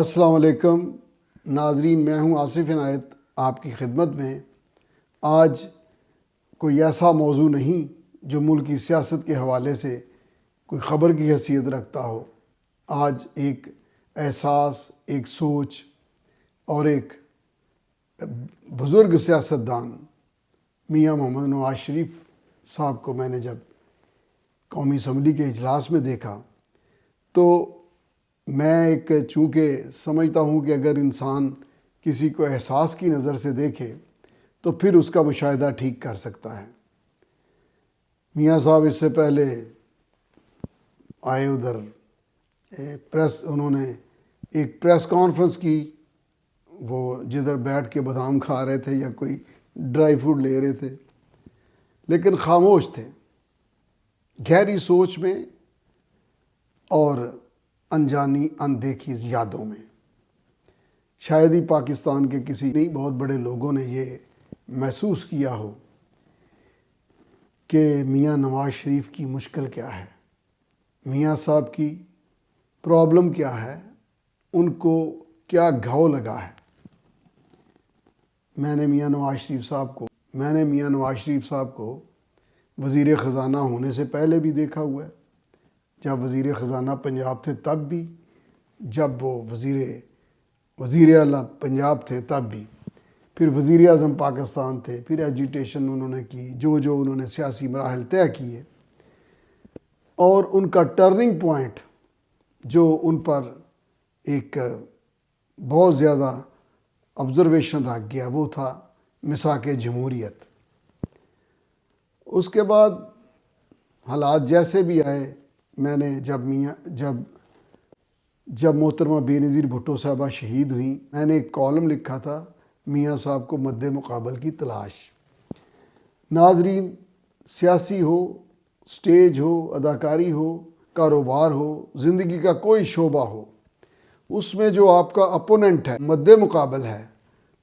السلام علیکم ناظرین، میں ہوں آصف عنایت آپ کی خدمت میں۔ آج کوئی ایسا موضوع نہیں جو ملک کی سیاست کے حوالے سے کوئی خبر کی حیثیت رکھتا ہو۔ آج ایک احساس، ایک سوچ اور ایک بزرگ سیاستدان میاں محمد نواز شریف صاحب کو میں نے جب قومی اسمبلی کے اجلاس میں دیکھا تو میں چونکہ سمجھتا ہوں کہ اگر انسان کسی کو احساس کی نظر سے دیکھے تو پھر اس کا مشاہدہ ٹھیک کر سکتا ہے۔ میاں صاحب اس سے پہلے آئے ادھر انہوں نے ایک پریس کانفرنس کی، وہ جدھر بیٹھ کے بادام کھا رہے تھے یا کوئی ڈرائی فروٹ لے رہے تھے، لیکن خاموش تھے، گہری سوچ میں اور انجانی اندیکھی یادوں میں۔ شاید ہی پاکستان کے کسی نہیں بہت بڑے لوگوں نے یہ محسوس کیا ہو کہ میاں نواز شریف کی مشکل کیا ہے، میاں صاحب کی پرابلم کیا ہے، ان کو کیا گھاؤ لگا ہے۔ میں نے میاں نواز شریف صاحب کو وزیر خزانہ ہونے سے پہلے بھی دیکھا ہوا ہے، جب وزیر خزانہ پنجاب تھے تب بھی، جب وہ وزیر اعلیٰ پنجاب تھے تب بھی، پھر وزیر اعظم پاکستان تھے، پھر ایجیٹیشن انہوں نے کی، جو انہوں نے سیاسی مراحل طے کیے، اور ان کا ٹرننگ پوائنٹ جو ان پر ایک بہت زیادہ آبزرویشن رکھ گیا وہ تھا مساق جمہوریت۔ اس کے بعد حالات جیسے بھی آئے، میں نے جب محترمہ بے نظیر بھٹو صاحبہ شہید ہوئیں، میں نے ایک کالم لکھا تھا، میاں صاحب کو مد مقابل کی تلاش۔ ناظرین، سیاسی ہو، سٹیج ہو، اداکاری ہو، کاروبار ہو، زندگی کا کوئی شعبہ ہو، اس میں جو آپ کا اپوننٹ ہے، مد مقابل ہے،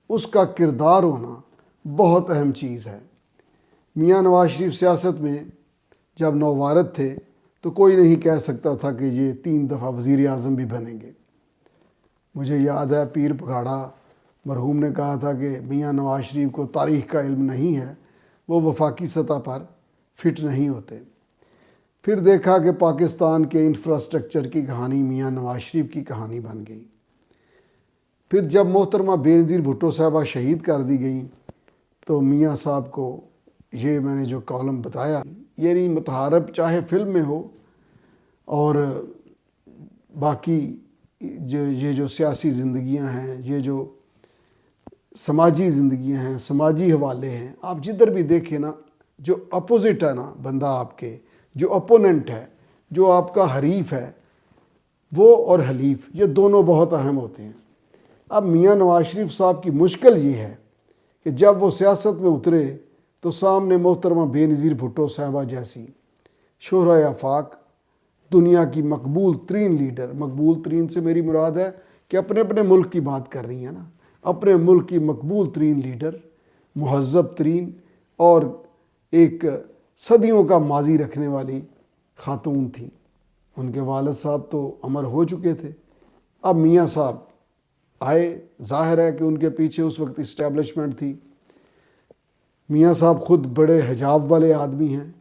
اس کا کردار ہونا بہت اہم چیز ہے۔ میاں نواز شریف سیاست میں جب نووارد تھے تو کوئی نہیں کہہ سکتا تھا کہ یہ 3 دفعہ وزیر اعظم بھی بنیں گے۔ مجھے یاد ہے پیر پگاڑا مرحوم نے کہا تھا کہ میاں نواز شریف کو تاریخ کا علم نہیں ہے، وہ وفاقی سطح پر فٹ نہیں ہوتے۔ پھر دیکھا کہ پاکستان کے انفراسٹرکچر کی کہانی میاں نواز شریف کی کہانی بن گئی۔ پھر جب محترمہ بے نظیر بھٹو صاحبہ شہید کر دی گئیں تو میاں صاحب کو یہ میں نے جو کالم بتایا، یعنی متحارب چاہے فلم میں ہو اور باقی یہ جو سیاسی زندگیاں ہیں، یہ جو سماجی زندگیاں ہیں، سماجی حوالے ہیں، آپ جدھر بھی دیکھیں نا، جو اپوزٹ ہے نا بندہ آپ کے، جو اپوننٹ ہے، جو آپ کا حریف ہے، وہ اور حلیف، یہ دونوں بہت اہم ہوتے ہیں۔ اب میاں نواز شریف صاحب کی مشکل یہ ہے کہ جب وہ سیاست میں اترے تو سامنے محترمہ بے نظیر بھٹو صاحبہ جیسی شہرۂ آفاق، دنیا کی مقبول ترین لیڈر، مقبول ترین سے میری مراد ہے کہ اپنے ملک کی بات کر رہی ہیں نا، اپنے ملک کی مقبول ترین لیڈر، مہذب ترین اور ایک صدیوں کا ماضی رکھنے والی خاتون تھیں۔ ان کے والد صاحب تو امر ہو چکے تھے، اب میاں صاحب آئے، ظاہر ہے کہ ان کے پیچھے اس وقت اسٹیبلشمنٹ تھی۔ میاں صاحب خود بڑے حجاب والے آدمی ہیں،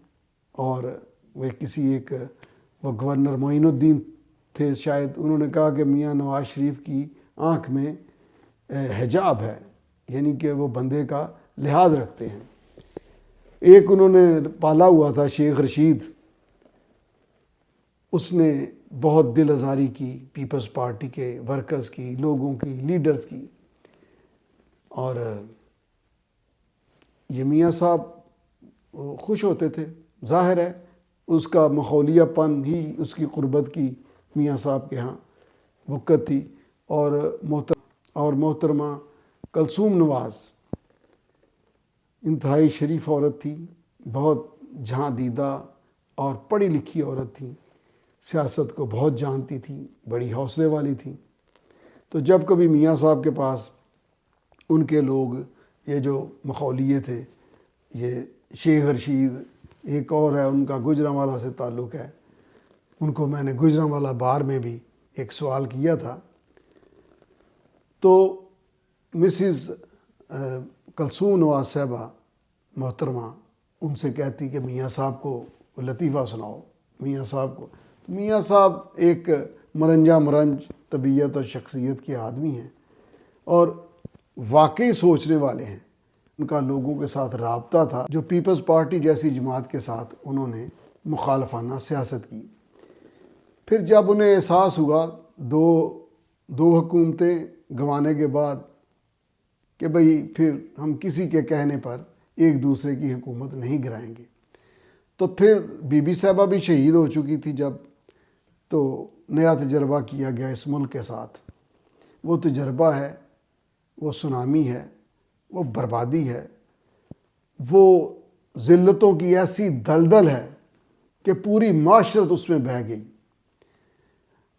اور وہ گورنر معین الدین تھے شاید، انہوں نے کہا کہ میاں نواز شریف کی آنکھ میں حجاب ہے، یعنی کہ وہ بندے کا لحاظ رکھتے ہیں۔ ایک انہوں نے پالا ہوا تھا شیخ رشید، اس نے بہت دل آزاری کی پیپلز پارٹی کے ورکرز کی، لوگوں کی، لیڈرز کی، اور یہ میاں صاحب خوش ہوتے تھے۔ ظاہر ہے اس کا ماحولیہ پن ہی اس کی قربت کی میاں صاحب کے ہاں وقت تھی، اور محترمہ کلثوم نواز انتہائی شریف عورت تھی، بہت جہاں دیدہ اور پڑھی لکھی عورت تھی، سیاست کو بہت جانتی تھی، بڑی حوصلے والی تھی۔ تو جب کبھی میاں صاحب کے پاس ان کے لوگ، یہ جو مخولیے تھے، یہ شیخ رشید، ایک اور ہے ان کا گوجرانوالہ سے تعلق ہے، ان کو میں نے گوجرانوالہ بار میں بھی ایک سوال کیا تھا تو مسز کلثوم نواز صاحبہ محترمہ ان سے کہتی کہ میاں صاحب کو لطیفہ سناؤ، میاں صاحب کو. میاں صاحب ایک مرنجا مرنج طبیعت اور شخصیت کے آدمی ہیں اور واقعی سوچنے والے ہیں. ان کا لوگوں کے ساتھ رابطہ تھا جو پیپلز پارٹی جیسی جماعت کے ساتھ انہوں نے مخالفانہ سیاست کی. پھر جب انہیں احساس ہوا دو حکومتیں گنوانے کے بعد کہ بھئی پھر ہم کسی کے کہنے پر ایک دوسرے کی حکومت نہیں گرائیں گے، تو پھر بی بی صاحبہ بھی شہید ہو چکی تھی جب، تو نیا تجربہ کیا گیا اس ملک کے ساتھ. وہ تجربہ ہے، وہ سونامی ہے، وہ بربادی ہے، وہ ذلتوں کی ایسی دلدل ہے کہ پوری معاشرت اس میں بہہ گئی.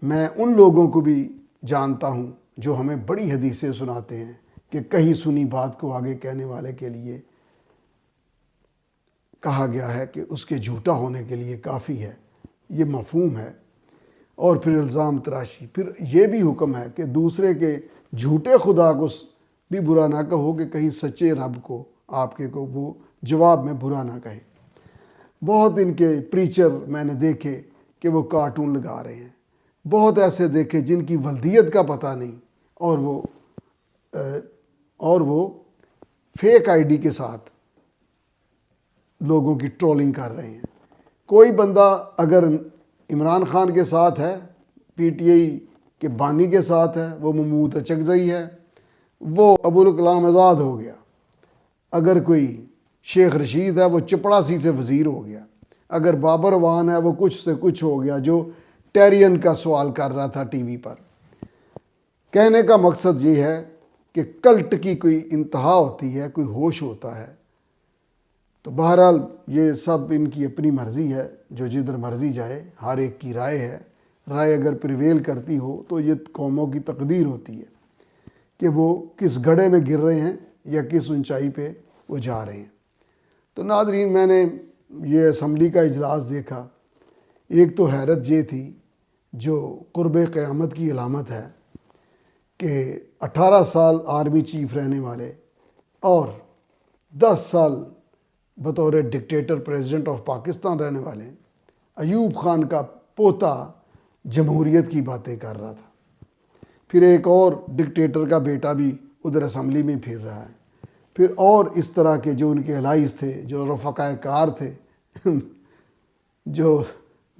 میں ان لوگوں کو بھی جانتا ہوں جو ہمیں بڑی حدیثیں سناتے ہیں کہ کہیں سنی بات کو آگے کہنے والے کے لیے کہا گیا ہے کہ اس کے جھوٹا ہونے کے لیے کافی ہے. یہ مفہوم ہے. اور پھر الزام تراشی. پھر یہ بھی حکم ہے کہ دوسرے کے جھوٹے خدا کو بھی برا نہ کہو کہ کہیں سچے رب کو آپ کے کو وہ جواب میں برا نہ کہے. بہت ان کے پریچر میں نے دیکھے کہ وہ کارٹون لگا رہے ہیں، بہت ایسے دیکھے جن کی ولدیت کا پتہ نہیں اور وہ فیک آئی ڈی کے ساتھ لوگوں کی ٹرولنگ کر رہے ہیں. کوئی بندہ اگر عمران خان کے ساتھ ہے، پی ٹی آئی کے بانی کے ساتھ ہے، وہ محمود اچکزئی ہے، وہ ابوالکلام آزاد ہو گیا. اگر کوئی شیخ رشید ہے وہ چپڑاسی سے وزیر ہو گیا. اگر بابر وان ہے وہ کچھ سے کچھ ہو گیا جو ٹیرین کا سوال کر رہا تھا ٹی وی پر. کہنے کا مقصد یہ ہے کہ کلٹ کی کوئی انتہا ہوتی ہے، کوئی ہوش ہوتا ہے. تو بہرحال یہ سب ان کی اپنی مرضی ہے، جو جدھر مرضی جائے، ہر ایک کی رائے ہے. رائے اگر پریویل کرتی ہو تو یہ قوموں کی تقدیر ہوتی ہے کہ وہ کس گڑھے میں گر رہے ہیں یا کس اونچائی پہ وہ جا رہے ہیں. تو ناظرین، میں نے یہ اسمبلی کا اجلاس دیکھا. ایک تو حیرت یہ تھی جو قرب قیامت کی علامت ہے کہ 18 سال آرمی چیف رہنے والے اور 10 سال بطور ڈکٹیٹر پریزیڈنٹ آف پاکستان رہنے والے ایوب خان کا پوتا جمہوریت کی باتیں کر رہا تھا. پھر ایک اور ڈکٹیٹر کا بیٹا بھی ادھر اسمبلی میں پھر رہا ہے. پھر اور اس طرح کے جو ان کے الائز تھے، جو رفقائے کار تھے جو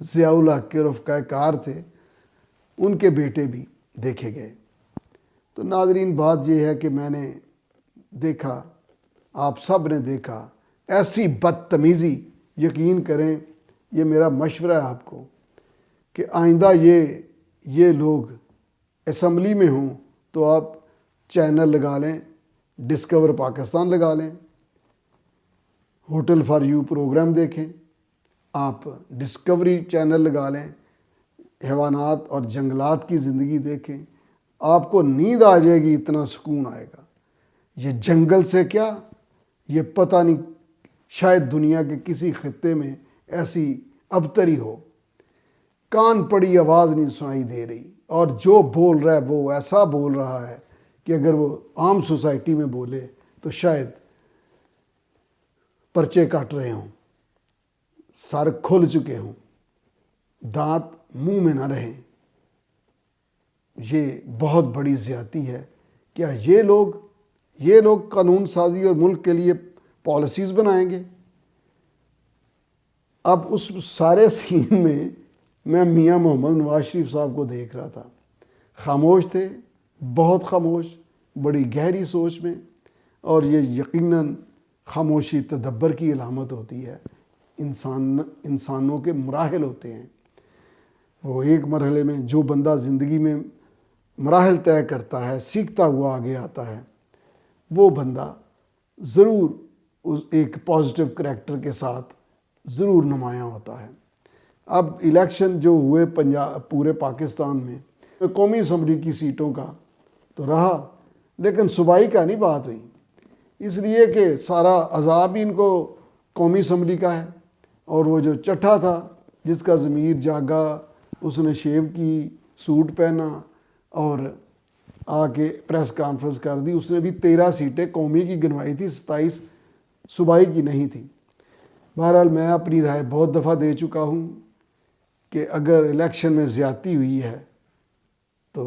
ضیاء الحق کے رفقائے کار تھے، ان کے بیٹے بھی دیکھے گئے. تو ناظرین، بات یہ ہے کہ میں نے دیکھا، آپ سب نے دیکھا، ایسی بدتمیزی. یقین کریں، یہ میرا مشورہ ہے آپ کو کہ آئندہ یہ لوگ اسمبلی میں ہوں تو آپ چینل لگا لیں، ڈسکور پاکستان لگا لیں، ہوٹل فار یو پروگرام دیکھیں، آپ ڈسکوری چینل لگا لیں، حیوانات اور جنگلات کی زندگی دیکھیں. آپ کو نیند آ جائے گی، اتنا سکون آئے گا. یہ جنگل سے کیا، یہ پتہ نہیں شاید دنیا کے کسی خطے میں ایسی ابتری ہو. کان پڑی آواز نہیں سنائی دے رہی، اور جو بول رہا ہے وہ ایسا بول رہا ہے کہ اگر وہ عام سوسائٹی میں بولے تو شاید پرچے کٹ رہے ہوں، سر کھل چکے ہوں، دانت منہ میں نہ رہیں. یہ بہت بڑی زیادتی ہے. کیا یہ لوگ قانون سازی اور ملک کے لیے پالیسیز بنائیں گے؟ اب اس سارے سین میں میں میاں محمد نواز شریف صاحب کو دیکھ رہا تھا. خاموش تھے، بہت خاموش، بڑی گہری سوچ میں. اور یہ یقیناً خاموشی تدبر کی علامت ہوتی ہے. انسانوں کے مراحل ہوتے ہیں. وہ ایک مرحلے میں جو بندہ زندگی میں مراحل طے کرتا ہے، سیکھتا ہوا آگے آتا ہے، وہ بندہ ضرور ایک پازیٹیو کریکٹر کے ساتھ ضرور نمایاں ہوتا ہے. اب الیکشن جو ہوئے پورے پاکستان میں، قومی اسمبلی کی سیٹوں کا تو رہا، لیکن صوبائی کا نہیں بات ہوئی. اس لیے کہ سارا عذاب ہی ان کو قومی اسمبلی کا ہے. اور وہ جو چٹھا تھا جس کا ضمیر جاگا، اس نے شیو کی، سوٹ پہنا اور آ کے پریس کانفرنس کر دی. اس نے بھی 13 سیٹیں قومی کی گنوائی تھی, 27 صوبائی کی نہیں تھی. بہرحال میں اپنی رائے بہت دفعہ دے چکا ہوں کہ اگر الیکشن میں زیادتی ہوئی ہے تو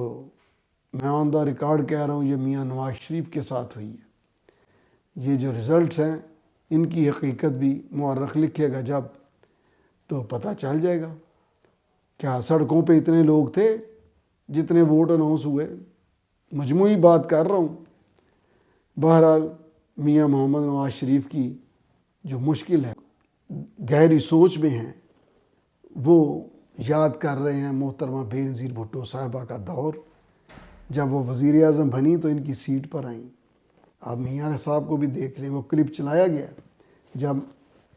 میں آن دا ریکارڈ کہہ رہا ہوں یہ میاں نواز شریف کے ساتھ ہوئی ہے. یہ جو رزلٹس ہیں ان کی حقیقت بھی مورخ لکھے گا جب تو پتہ چل جائے گا. کیا سڑکوں پہ اتنے لوگ تھے جتنے ووٹ اناؤنس ہوئے؟ مجموعی بات کر رہا ہوں. بہرحال میاں محمد نواز شریف کی جو مشکل ہے, گہری سوچ میں ہیں, وہ یاد کر رہے ہیں محترمہ بے نظیر بھٹو صاحبہ کا دور. جب وہ وزیر اعظم بنی تو ان کی سیٹ پر آئیں. آپ میاں صاحب کو بھی دیکھ لیں, وہ کلپ چلایا گیا جب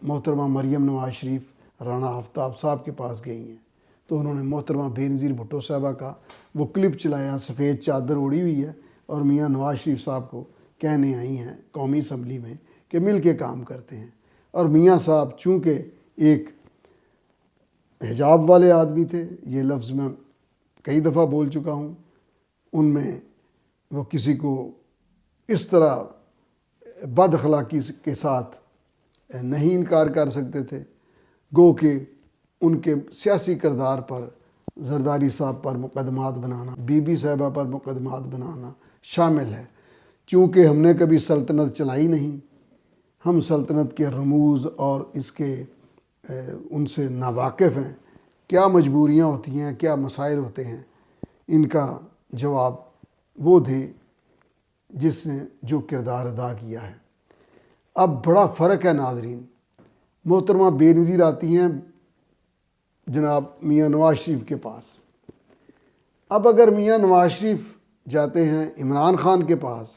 محترمہ مریم نواز شریف رانا آفتاب صاحب کے پاس گئی ہیں تو انہوں نے محترمہ بے نظیر بھٹو صاحبہ کا وہ کلپ چلایا, سفید چادر اوڑھی ہوئی ہے اور میاں نواز شریف صاحب کو کہنے آئی ہیں قومی اسمبلی میں کہ مل کے کام کرتے ہیں. اور میاں صاحب چونکہ ایک حجاب والے آدمی تھے, یہ لفظ میں کئی دفعہ بول چکا ہوں, ان میں وہ کسی کو اس طرح بد اخلاقی کے ساتھ نہیں انکار کر سکتے تھے. گو کہ ان کے سیاسی کردار پر زرداری صاحب پر مقدمات بنانا, بی بی صاحبہ پر مقدمات بنانا شامل ہے. چونکہ ہم نے کبھی سلطنت چلائی نہیں, ہم سلطنت کے رموز اور اس کے ان سے ناواقف ہیں. کیا مجبوریاں ہوتی ہیں, کیا مسائل ہوتے ہیں, ان کا جواب وہ دے جس نے جو کردار ادا کیا ہے. اب بڑا فرق ہے ناظرین. محترمہ بے نظیر آتی ہیں جناب میاں نواز شریف کے پاس. اب اگر میاں نواز شریف جاتے ہیں عمران خان کے پاس,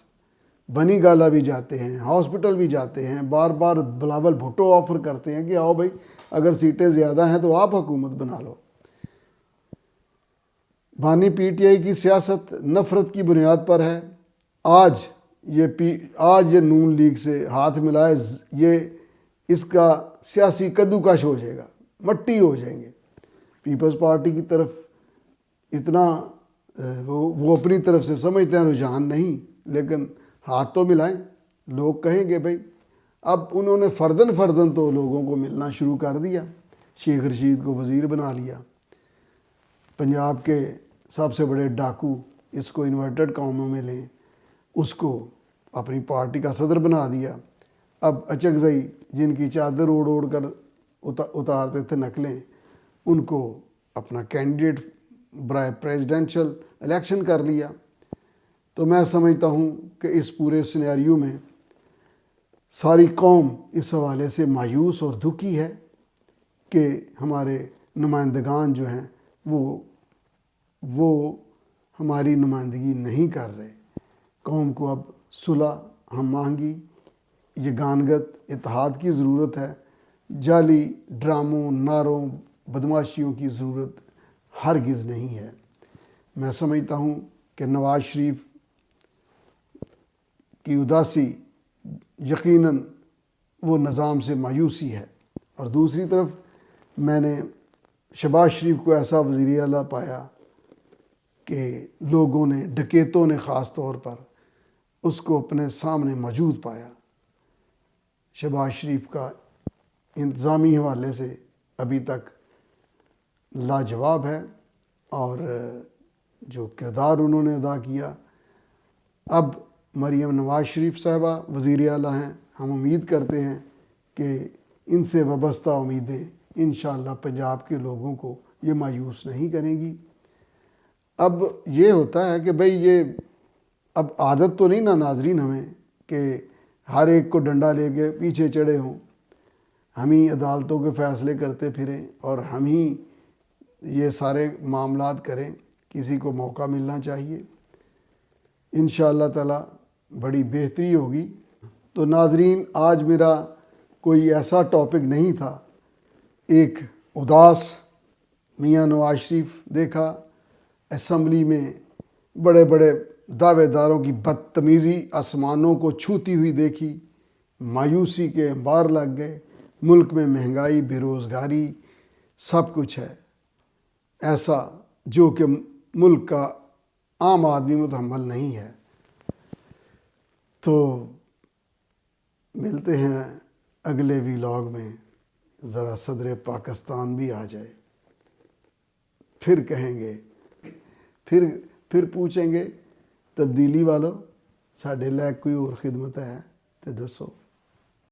بنی گالا بھی جاتے ہیں, ہاسپٹل بھی جاتے ہیں, بار بار بلاول بھٹو آفر کرتے ہیں کہ آؤ بھائی اگر سیٹیں زیادہ ہیں تو آپ حکومت بنا لو. بانی پی ٹی آئی کی سیاست نفرت کی بنیاد پر ہے. آج یہ نون لیگ سے ہاتھ ملائے, یہ اس کا سیاسی کدوکش ہو جائے گا, مٹی ہو جائیں گے. پیپلز پارٹی کی طرف اتنا وہ اپنی طرف سے سمجھتے ہیں رجحان نہیں, لیکن ہاتھ تو ملائیں. لوگ کہیں گے بھائی, اب انہوں نے فردن تو لوگوں کو ملنا شروع کر دیا. شیخ رشید کو وزیر بنا لیا, پنجاب کے سب سے بڑے ڈاکو, اس کو انورٹڈ قوموں میں لیں, اس کو اپنی پارٹی کا صدر بنا دیا. اب اچکزئی جن کی چادر اوڑھ کر اتارتے تھے نقلیں, ان کو اپنا کینڈیڈیٹ برائے پریزیڈنشل الیکشن کر لیا. تو میں سمجھتا ہوں کہ اس پورے سینیریو میں ساری قوم اس حوالے سے مایوس اور دکھی ہے کہ ہمارے نمائندگان جو ہیں وہ ہماری نمائندگی نہیں کر رہے. قوم کو اب صلح, ہم آہنگی, یگانگت, اتحاد کی ضرورت ہے. جعلی ڈراموں, نعروں, بدماشیوں کی ضرورت ہرگز نہیں ہے. میں سمجھتا ہوں کہ نواز شریف کی اداسی یقیناً وہ نظام سے مایوسی ہے. اور دوسری طرف میں نے شہباز شریف کو ایسا وزیر اعلیٰ پایا کہ لوگوں نے, ڈکیتوں نے خاص طور پر اس کو اپنے سامنے موجود پایا. شہباز شریف کا انتظامی حوالے سے ابھی تک لاجواب ہے, اور جو کردار انہوں نے ادا کیا. اب مریم نواز شریف صاحبہ وزیر اعلیٰ ہیں, ہم امید کرتے ہیں کہ ان سے وابستہ امیدیں انشاءاللہ پنجاب کے لوگوں کو یہ مایوس نہیں کریں گی. اب یہ ہوتا ہے کہ بھئی یہ اب عادت تو نہیں نا ناظرین ہمیں کہ ہر ایک کو ڈنڈا لے کے پیچھے چڑھے ہوں, ہم ہی عدالتوں کے فیصلے کرتے پھریں اور ہم ہی یہ سارے معاملات کریں. کسی کو موقع ملنا چاہیے. انشاءاللہ تعالی بڑی بہتری ہوگی. تو ناظرین, آج میرا کوئی ایسا ٹاپک نہیں تھا. ایک اداس میاں نواز شریف دیکھا, اسمبلی میں بڑے بڑے دعوے داروں کی بدتمیزی آسمانوں کو چھوتی ہوئی دیکھی, مایوسی کے انبار لگ گئے. ملک میں مہنگائی, بے روزگاری سب کچھ ہے ایسا جو کہ ملک کا عام آدمی متحمل نہیں ہے۔ تو ملتے ہیں اگلے ویلاگ میں، ذرا صدر پاکستان بھی آ جائے، پھر کہیں گے، پھر پوچھیں گے تبدیلی والو ساڈے لائق کوئی اور خدمت ہے تو دسو۔